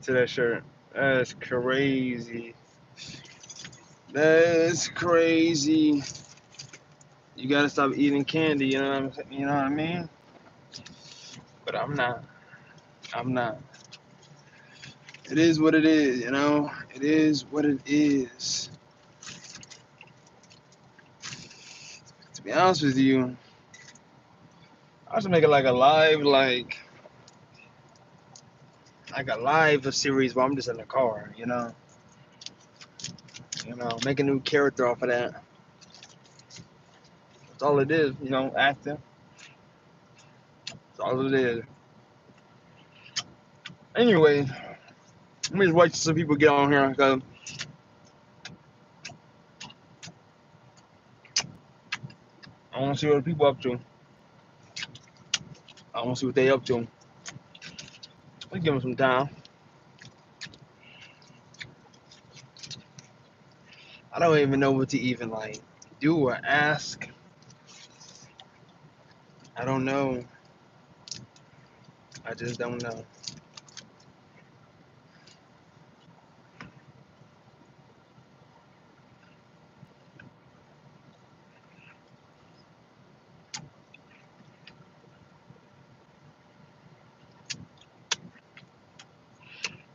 to that shirt. That's crazy. That's crazy. You gotta stop eating candy. You know what I mean? But I'm not. I'm not. It is what it is. It is what it is. To be honest with you, I should make it like a live, like a live series where I'm just in the car. Make a new character off of that. That's all it is. Acting. That's all it is. Anyway, let me just wait till some people get on here because I want to see what the people up to. I want to see what they up to. Let's give them some time. I don't even know what to even do or ask. I don't know. I just don't know.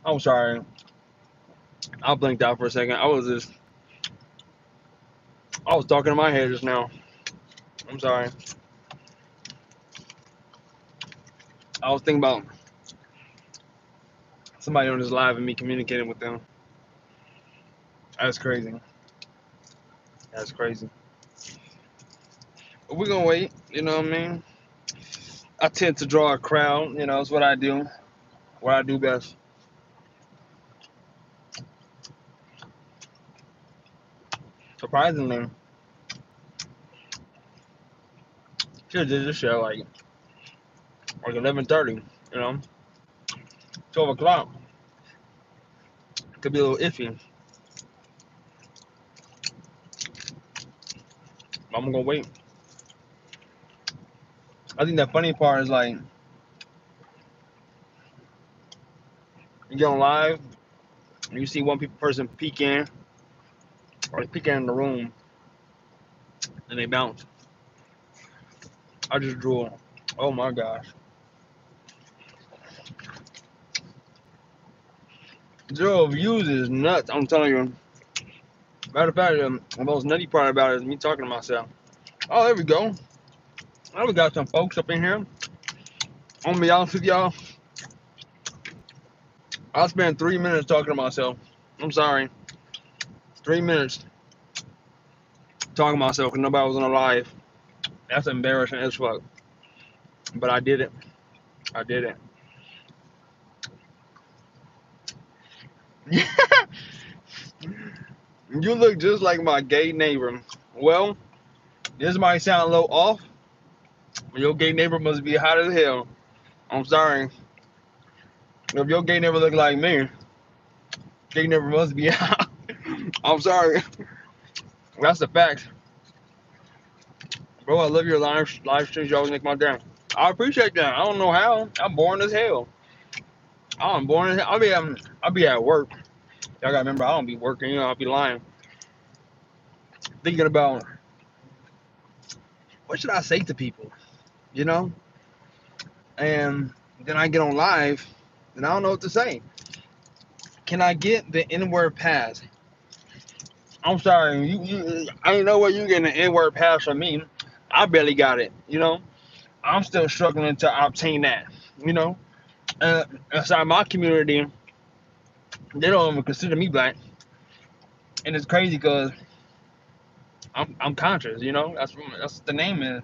I'm sorry. I blinked out for a second. I was talking in my head just now. I'm sorry. I was thinking about somebody on this live and me communicating with them. That's crazy. That's crazy. But we're gonna wait. You know what I mean? I tend to draw a crowd. It's what I do. What I do best. Surprisingly, should did this show like 11:30. 12 o'clock. Could be a little iffy. I'm gonna wait. I think the funny part is you get on live and you see one person peek in or they peek in the room and they bounce. I just drool. Oh my gosh. 0 views is nuts. I'm telling you. Matter of fact, the most nutty part about it is me talking to myself. Oh, there we go. Now we got some folks up in here. I'm gonna be honest with y'all. I spent 3 minutes talking to myself. I'm sorry. 3 minutes talking to myself because nobody was on a live. That's embarrassing as fuck. But I did it. I did it. You look just like my gay neighbor. Well, this might sound a little off, but your gay neighbor must be hot as hell. I'm sorry. If your gay neighbor look like me, gay neighbor must be hot. I'm sorry. That's the fact. Bro, I love your live streams. You always make my day. I appreciate that. I don't know how. I'm boring as hell. I'm boring as hell. I'll be at work. Y'all gotta remember, I don't be working. I'll be lying. Thinking about what should I say to people, you know? And then I get on live, and I don't know what to say. Can I get the N-word pass? I'm sorry, I ain't know where you getting the N-word pass from me. I barely got it, I'm still struggling to obtain that, you know. Inside my community, they don't even consider me black, and it's crazy because I'm conscious, That's what the name is.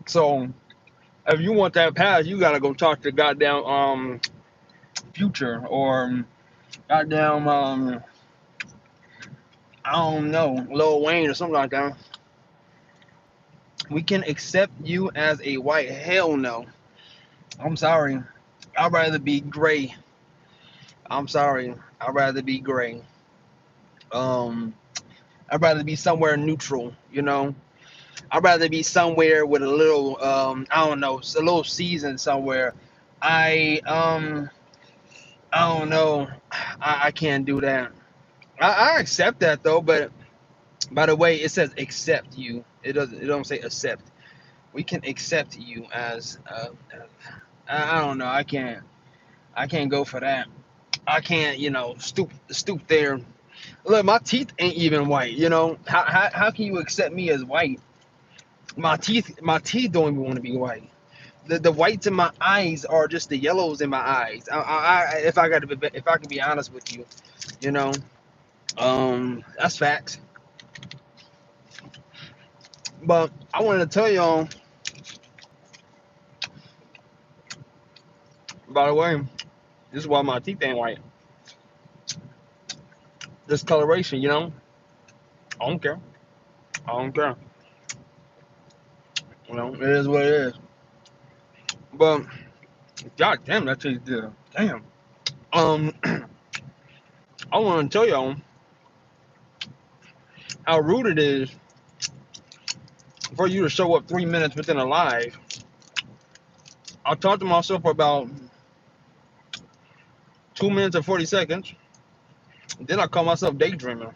So if you want that pass, you gotta go talk to goddamn Future or goddamn I don't know, Lil Wayne or something like that. We can accept you as a white. Hell no. I'm sorry. I'd rather be gray. I'm sorry. I'd rather be gray. Um, I'd rather be somewhere neutral. I'd rather be somewhere with a little, I don't know, a little season somewhere I I don't know. I can't do that. I accept that though, but by the way, it says accept you. It don't say accept. We can accept you as I don't know. I can't go for that. I can't, stoop there. Look, my teeth ain't even white. How can you accept me as white? My teeth don't even want to be white. The whites in my eyes are just the yellows in my eyes. If I can be honest with you, you know, that's facts. But I wanted to tell y'all, by the way, this is why my teeth ain't white. Discoloration, I don't care. I don't care. It is what it is. But god damn, that tastes good. Damn. Um, I want to tell y'all how rude it is for you to show up 3 minutes within a live. I talked to myself for about 2 minutes and 40 seconds. Then I call myself daydreaming.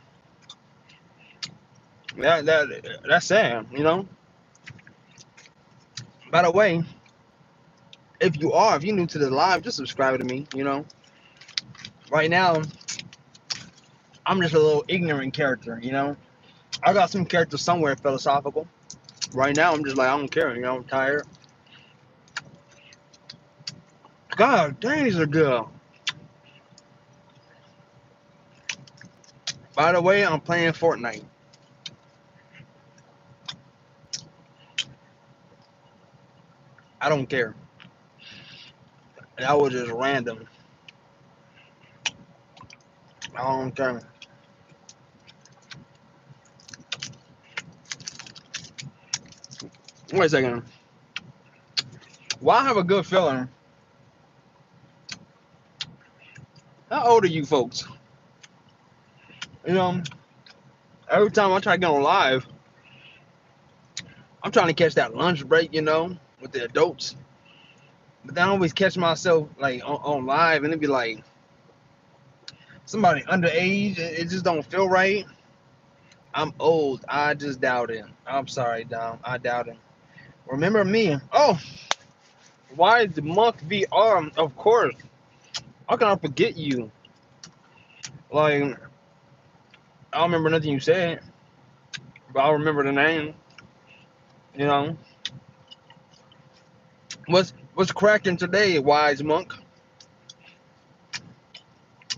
That's sad. By the way, if you're new to the live, just subscribe to me. Right now, I'm just a little ignorant character. I got some character somewhere philosophical. Right now, I'm just like I don't care. I'm tired. God dang, these are good. By the way, I'm playing Fortnite. I don't care. That was just random. I don't care. Wait a second. Well, I have a good feeling. How old are you folks? You know, every time I try to get on live, I'm trying to catch that lunch break, with the adults. But then I always catch myself like on live, and it'd be like somebody underage. It just don't feel right. I'm old. I just doubt it. I'm sorry, Dom. I doubt it. Remember me? Oh, why is the monk VR? Of course. How can I forget you? Like, I don't remember nothing you said, but I remember the name. You know, what's cracking today, wise monk?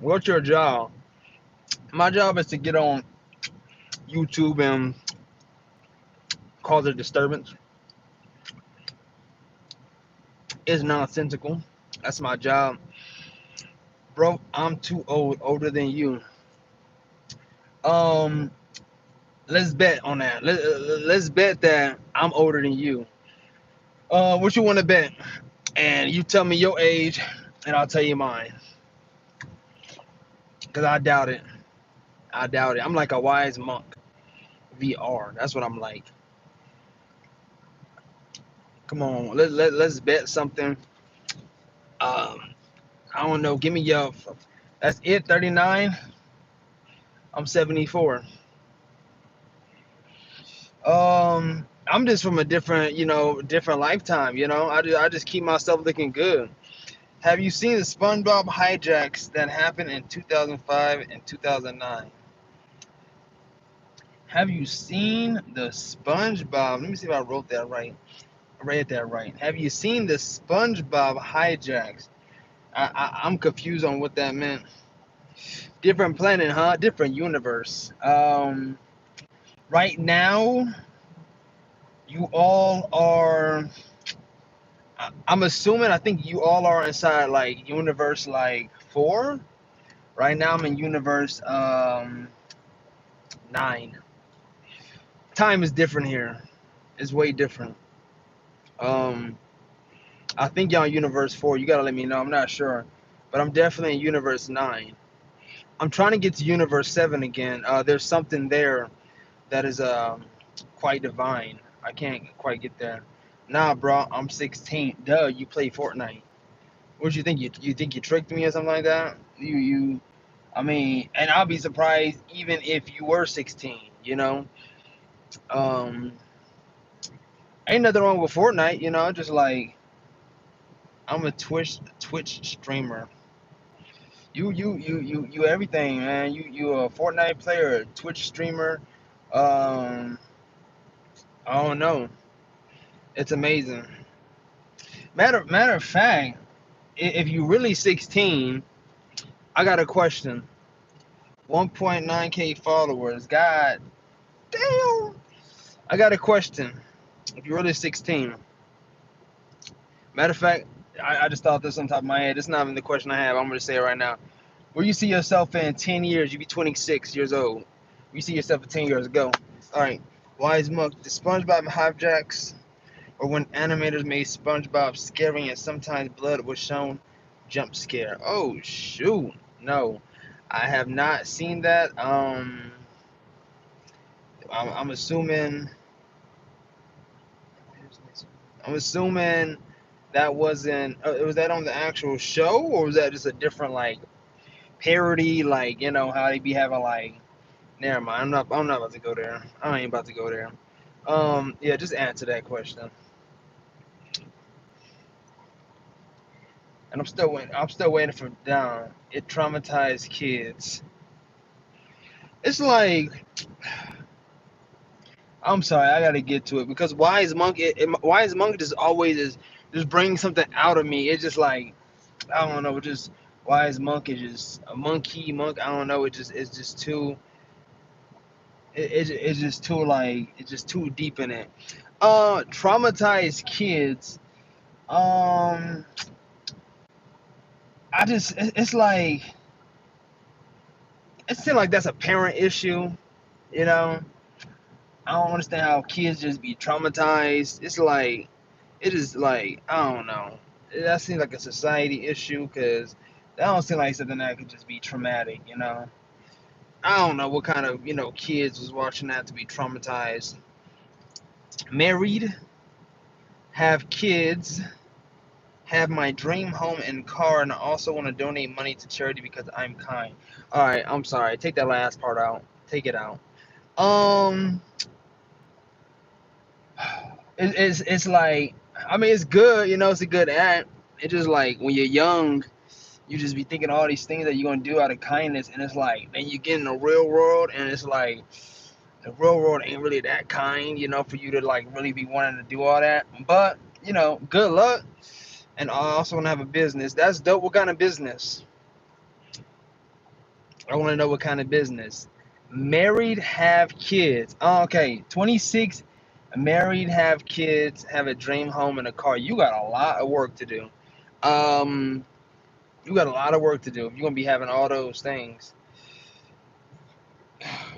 What's your job? My job is to get on YouTube and cause a disturbance. It's nonsensical. That's my job, bro. I'm too old, older than you. Um, let's bet on that. Let's bet that I'm older than you. What you want to bet? And you tell me your age, and I'll tell you mine. Cause I doubt it. I doubt it. I'm like a wise monk. VR. That's what I'm like. Come on, let's bet something. Um, I don't know. Give me your. That's it. 39. I'm 74. I'm just from a different, different lifetime. I just keep myself looking good. Have you seen the SpongeBob hijacks that happened in 2005 and 2009? Have you seen the SpongeBob? Let me see if I wrote that right. I read that right. Have you seen the SpongeBob hijacks? I'm confused on what that meant. Different planet, huh? Different universe. Right now, you all are. I'm assuming. I think you all are inside like universe like 4. Right now, I'm in universe 9. Time is different here. It's way different. Um, I think y'all in universe 4. You gotta let me know. I'm not sure, but I'm definitely in universe 9. I'm trying to get to universe 7 again. There's something there that is quite divine. I can't quite get there. Nah, bro, I'm 16. Duh, you play Fortnite. What you think? You think you tricked me or something like that? I mean, and I'll be surprised even if you were 16. Um, ain't nothing wrong with Fortnite. Just like I'm a Twitch streamer. You everything, man. You a Fortnite player, a Twitch streamer. Um, I don't know. It's amazing. Matter of fact, if you really 16, I got a question. 1.9K followers. God damn. I got a question. If you're really 16, matter of fact, I just thought this on top of my head. It's not even the question I have. I'm going to say it right now. Where you see yourself in 10 years? You be 26 years old. Where you see yourself in 10 years ago. All right. Wise Monk. The SpongeBob hijacks, or when animators made SpongeBob scary and sometimes blood was shown. Jump scare. Oh shoot. No, I have not seen that. I'm assuming. I'm assuming that wasn't. Was that on the actual show, or was that just a different like parody? Like how they be having like. Never mind. I'm not about to go there. I ain't about to go there. Yeah, just answer that question. And I'm still waiting for down. It traumatized kids. It's like I'm sorry, I gotta get to it because Wise Monk just always is just brings something out of me. It's just like I don't know, just Wise Monk is just a monkey monk. I don't know. It's just too. It's just too like it's just too deep in it. Traumatized kids. Um, it's like it seems like that's a parent issue. You know, I don't understand how kids just be traumatized. It's like it is like I don't know. That seems like a society issue because that don't seem like something that could just be traumatic. I don't know what kind of kids was watching that to be traumatized. Married, have kids, have my dream home and car, and I also want to donate money to charity because I'm kind. All right, I'm sorry. Take that last part out. Take it out. Um, it's like I mean it's good. It's a good act. It's just like when you're young, you just be thinking all these things that you're gonna do out of kindness, and it's like then you get in the real world, and it's like the real world ain't really that kind, for you to like really be wanting to do all that. But good luck. And I also want to have a business. That's dope. What kind of business? I want to know what kind of business. Married, have kids. Oh, okay, 26. Married, have kids, have a dream home and a car. You got a lot of work to do. Um, you got a lot of work to do. If you're gonna be having all those things,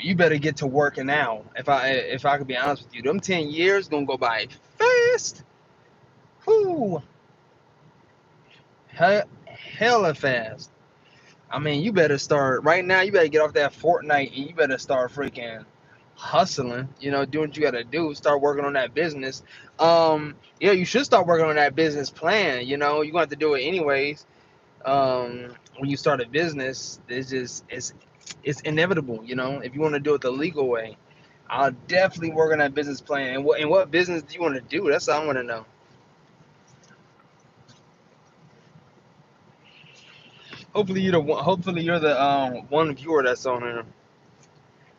you better get to working now. If I could be honest with you, them 10 years gonna go by fast. Whoo, hella fast. I mean, you better start right now. You better get off that Fortnite and you better start freaking hustling. Doing what you gotta do. Start working on that business. Yeah, you should start working on that business plan. You're gonna have to do it anyways. When you start a business, it's inevitable. If you want to do it the legal way, I'll definitely work on that business plan. And what business do you want to do? That's all I want to know. Hopefully you're the one viewer that's on here.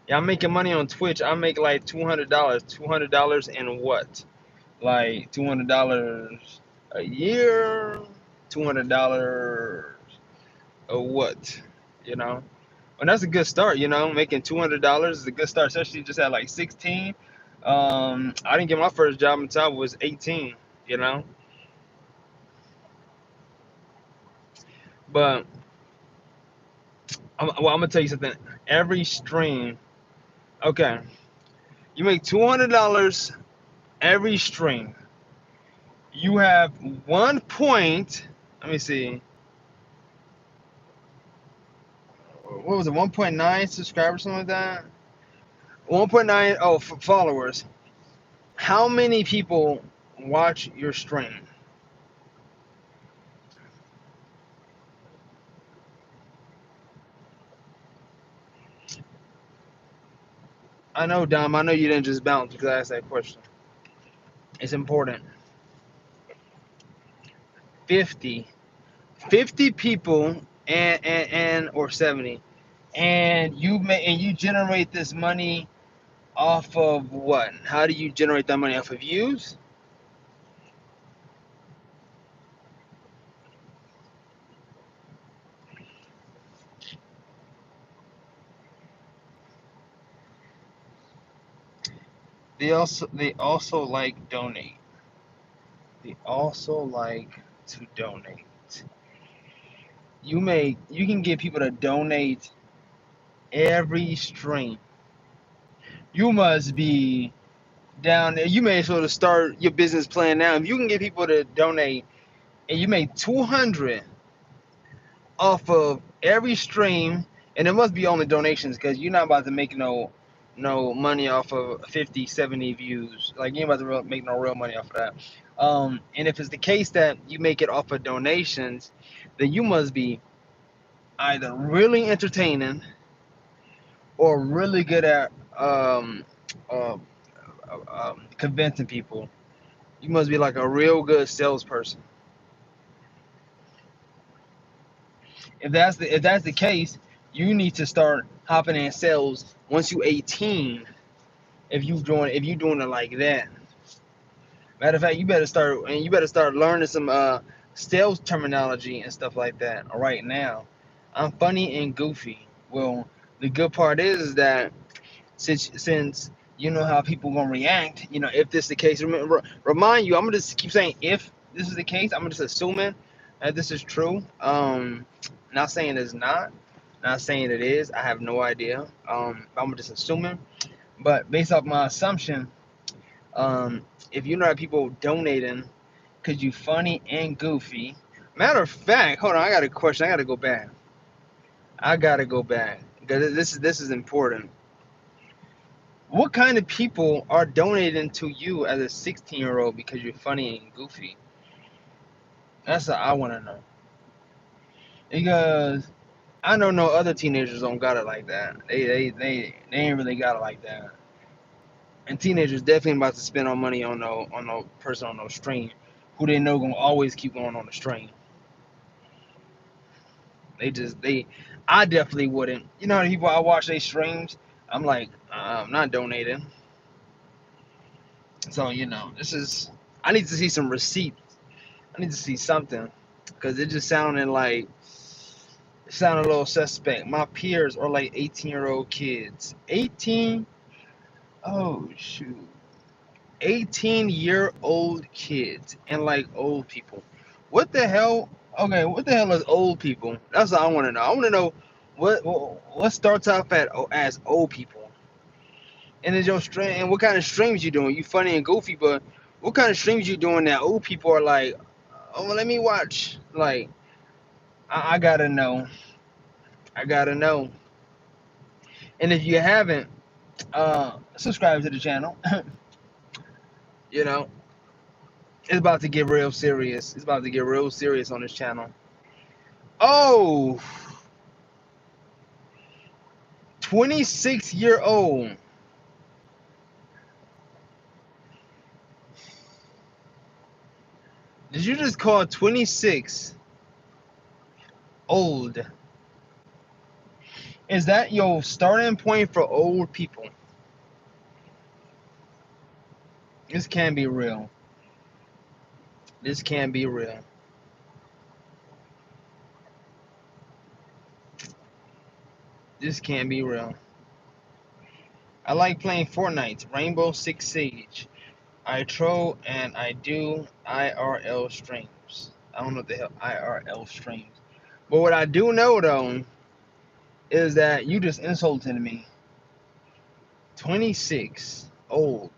Yeah, I'm making money on Twitch. I make like $200. $200 in what? Like $200 a year? $200 a what? You know? And that's a good start, making $200 is a good start, especially just at like 16. I didn't get my first job until I was 18, you know. But I'm gonna tell you something. Every stream, okay, you make $200 every stream. You have 1 point. Let me see. What was it? 1.9 subscribers, something like that. 1.9. Oh, followers. How many people watch your stream? I know, Dom. I know you didn't just bounce because I asked that question. It's important. 50, 50 people and or 70, and you generate this money off of what? How do you generate that money off of views? They also like donate. They also like to donate. You can get people to donate every stream. You must be down there. You may as well start your business plan now. If you can get people to donate and you make 200 off of every stream, and it must be only donations because you're not about to make no money off of 50, 70 views. Like you ain't about to make no real money off of that. And if it's the case that you make it off of donations, then you must be either really entertaining or really good at uh, convincing people. You must be like a real good salesperson. If that's the case, you need to start hopping in sales once you 18. If you doing it like that. Matter of fact, you better start learning some sales terminology and stuff like that right now. I'm funny and goofy. Well, the good part is that since you know how people gonna react, if this is the case, remind you, I'm gonna just keep saying if this is the case, I'm just assuming that this is true. Not saying it's not saying it is. I have no idea. I'm just assuming, but based off my assumption, if you know that people donating because you funny and goofy. Matter of fact, hold on, I got a question. I gotta go back because this is important. What kind of people are donating to you as a 16-year-old because you're funny and goofy? That's what I want to know. Because I know no other teenagers don't got it like that. They ain't really got it like that. And teenagers definitely about to spend on money on no person on no stream who they know gonna always keep going on the stream. I definitely wouldn't. You know, the people I watch they streams. I'm like, I'm not donating. So this is. I need to see some receipts. I need to see something because it just sounded a little suspect. My peers are like 18-year-old kids. 18? Oh shoot. 18-year-old kids and like old people. What the hell? Okay, what the hell is old people? That's what I want to know. I want to know what starts off as old people. And is your stream and what kind of streams you doing? You funny and goofy, but what kind of streams you doing that old people are like, oh, well, let me watch. Like, I gotta know. I gotta know. And if you haven't, subscribe to the channel. you know, it's about to get real serious. It's about to get real serious on this channel. Oh, 26-year-old. Did you just call 26 old? Is that your starting point for old people? This can't be real. This can't be real. This can't be real. I like playing Fortnite, Rainbow Six Siege. I troll and I do IRL streams. I don't know what the hell IRL streams. But what I do know though is that you just insulted me. 26, old.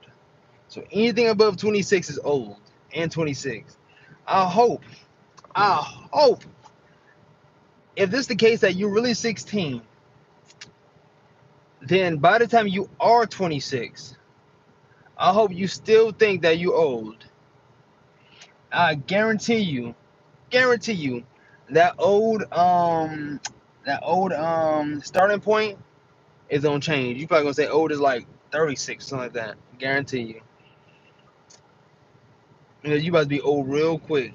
So anything above 26 is old. And 26. I hope, I hope, if this is the case that you're really 16, then by the time you are 26, I hope you still think that you're old. I guarantee you, that old starting point is gonna change. You probably gonna say old is like 36, something like that. Guarantee you. You know, you about to be old real quick.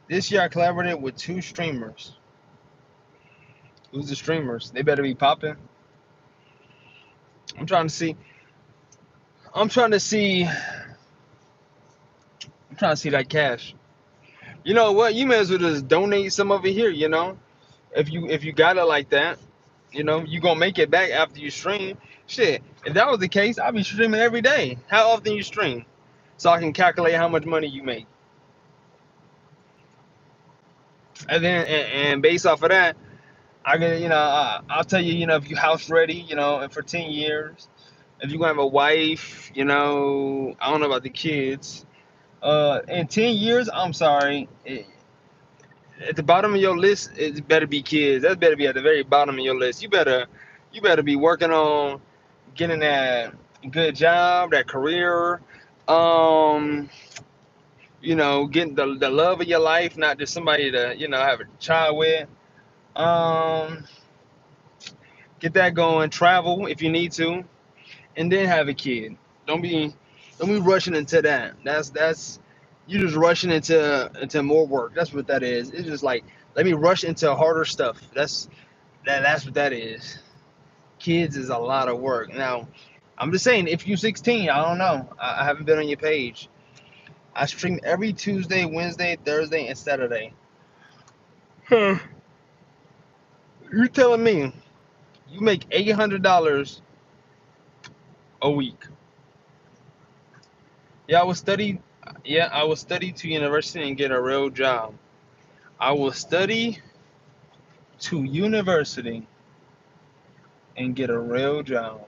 This year I collaborated with 2 streamers. Who's the streamers? They better be popping. I'm trying to see. I'm trying to see. I'm trying to see that cash. You know what? You may as well just donate some of it here. You know, if you got it like that, you know, you gonna make it back after you stream. Shit, if that was the case, I'd be streaming every day. How often you stream? So I can calculate how much money you make. And then and based off of that, I can, you know, I'll tell you, you know, if you house ready, you know, and for 10 years, if you're gonna have a wife, you know, I don't know about the kids. In 10 years, I'm sorry, at the bottom of your list, it better be kids. That better be at the very bottom of your list. You better be working on getting that good job, that career, um, you know, getting the love of your life, not just somebody to, you know, have a child with. Um, get that going, travel if you need to, and then have a kid. Don't be don't be rushing into that. That's you just rushing into more work. That's what that is. It's just like let me rush into harder stuff. That's what that is. Kids is a lot of work. Now, I'm just saying if you're 16, I don't know. I haven't been on your page. I stream every Tuesday, Wednesday, Thursday, and Saturday. Huh. You're telling me you make $800 a week. Yeah, I will study. Yeah, I will study to university and get a real job. I will study to university and get a real job.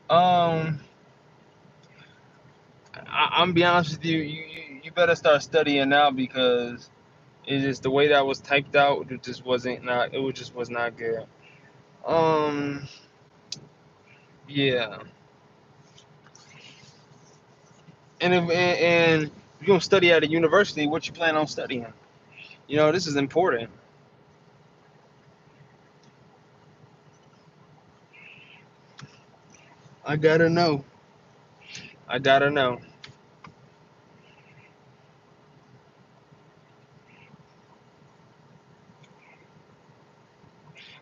Um, I'm be honest with you. You better start studying now because it's just the way that was typed out. It just wasn't not. It was just was not good. Um, yeah. And if you're gonna study at a university, what you plan on studying? You know, this is important. I gotta know. I gotta know.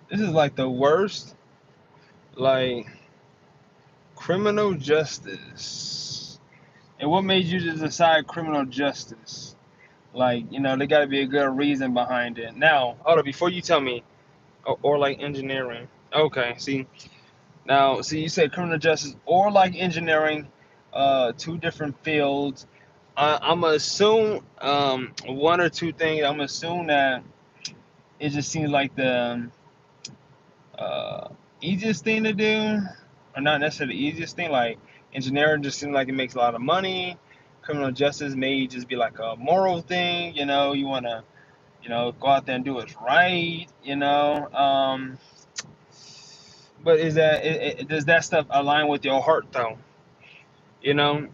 This is like the worst, like criminal justice. And what made you to decide criminal justice? Like, you know, there got to be a good reason behind it. Now, hold on, before you tell me, or like engineering. Okay, see, now, see, you said criminal justice or like engineering, 2 different fields. I'm gonna assume one or two things. I'm gonna assume that it just seems like the uh, easiest thing to do, or not necessarily the easiest thing. Like engineering just seems like it makes a lot of money. Criminal justice may just be like a moral thing. You know, you wanna, you know, go out there and do what's right. You know, but does that stuff align with your heart though? You know,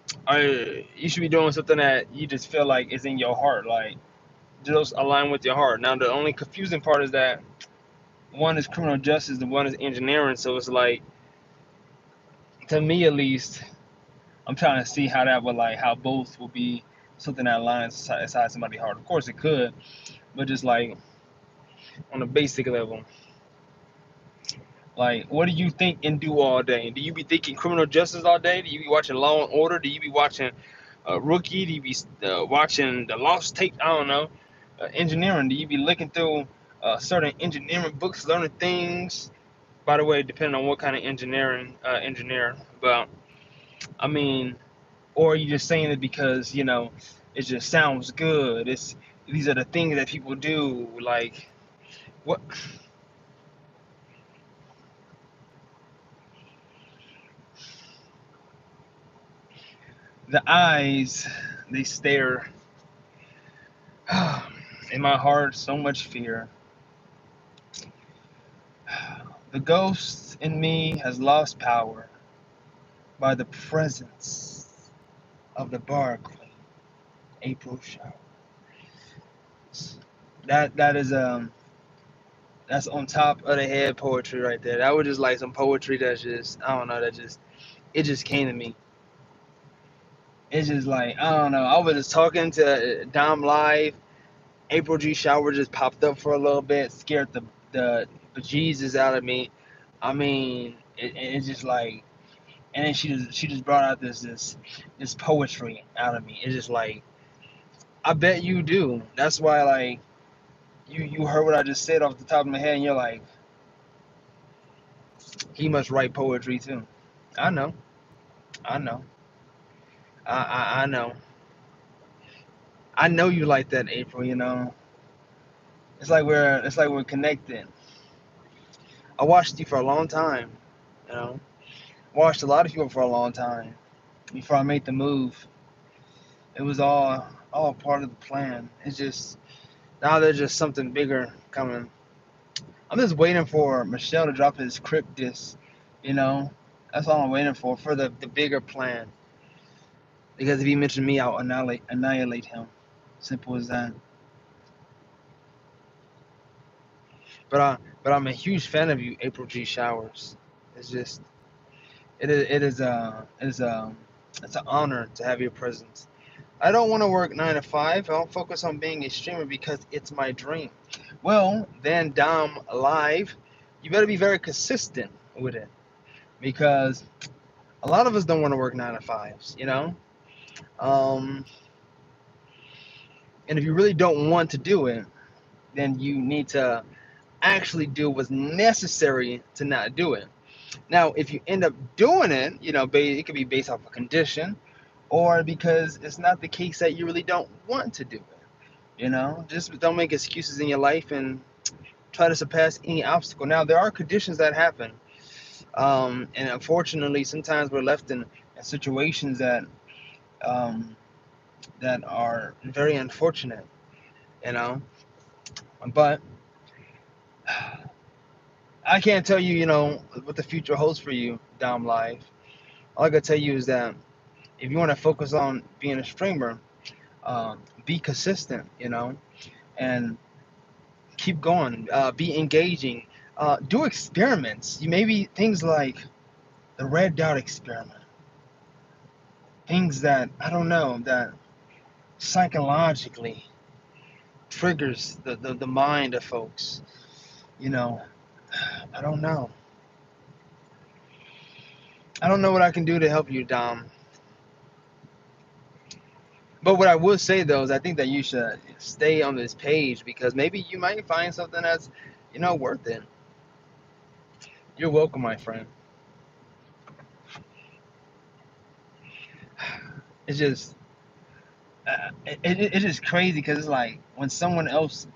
you should be doing something that you just feel like is in your heart, like just align with your heart. Now, the only confusing part is that one is criminal justice, and one is engineering. So it's like, to me at least, I'm trying to see how that would like how both will be something that aligns inside somebody's heart. Of course, it could, but just like on a basic level, like what do you think and do all day? Do you be thinking criminal justice all day? Do you be watching Law and Order? Do you be watching Rookie? Do you be watching The Lost Tape? I don't know. Engineering. Do you be looking through certain engineering books, learning things? By the way, depending on what kind of engineering engineer, but I mean, or are you just saying it because you know it just sounds good? It's these are the things that people do. Like what? The eyes, they stare. In my heart, so much fear. The ghost in me has lost power by the presence of the bar queen, April Shower. That is That's on top of the head poetry right there. That was just like some poetry that's just, I don't know, it just came to me. It's just like, I don't know. I was just talking to Dom live. April G. Shower just popped up for a little bit, scared the bejesus out of me. I mean, it's just like, and then she just brought out this poetry out of me. It's just like, I bet you do. That's why, like, you heard what I just said off the top of my head, and you're like, he must write poetry too. I know, I know, I know, I know you like that, April. You know, it's like we're connected. I watched you for a long time. You know, watched a lot of people for a long time before I made the move. It was all part of the plan. It's just now there's just something bigger coming. I'm just waiting for Michelle to drop his crypt disc. You know, that's all I'm waiting for the bigger plan. Because if he mentioned me, I'll annihilate him. Simple as that. But I'm a huge fan of you, April G. Showers. It's just it's an honor to have your presence. I don't want to work 9 to 5. I'll focus on being a streamer because it's my dream. Well, then Dom Live, you better be very consistent with it because a lot of us don't want to work 9 to 5s, you know. Um, and if you really don't want to do it, then you need to actually do what's necessary to not do it. Now, if you end up doing it, you know, it could be based off a condition or because it's not the case that you really don't want to do it. You know, just don't make excuses in your life and try to surpass any obstacle. Now, there are conditions that happen. And unfortunately, sometimes we're left in situations um, that are very unfortunate, you know. But I can't tell you, you know, what the future holds for you, Dom Live. All I can tell you is that if you want to focus on being a streamer, be consistent, you know, and keep going. Be engaging. Do experiments. You maybe things like the red dot experiment. Things that I don't know that psychologically triggers the mind of folks. You know, I don't know. I don't know what I can do to help you, Dom. But what I would say though is I think that you should stay on this page because maybe you might find something that's, you know, worth it. You're welcome, my friend. It's just, it's just crazy because it's like when someone else,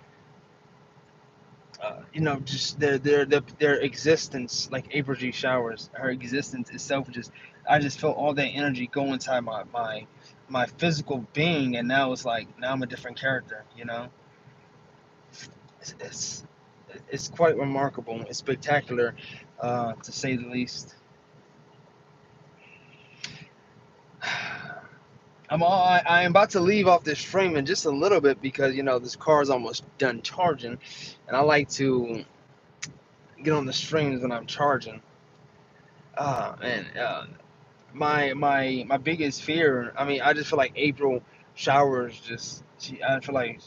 you know, just their existence, like April G. Showers, her existence itself, just I just felt all that energy go inside my physical being, and now it's like now I'm a different character. You know, it's it's, it's quite remarkable. It's spectacular, to say the least. I am about to leave off this stream in just a little bit because you know this car is almost done charging, and I like to get on the streams when I'm charging. And my biggest fear. I mean, I just feel like April Showers I feel like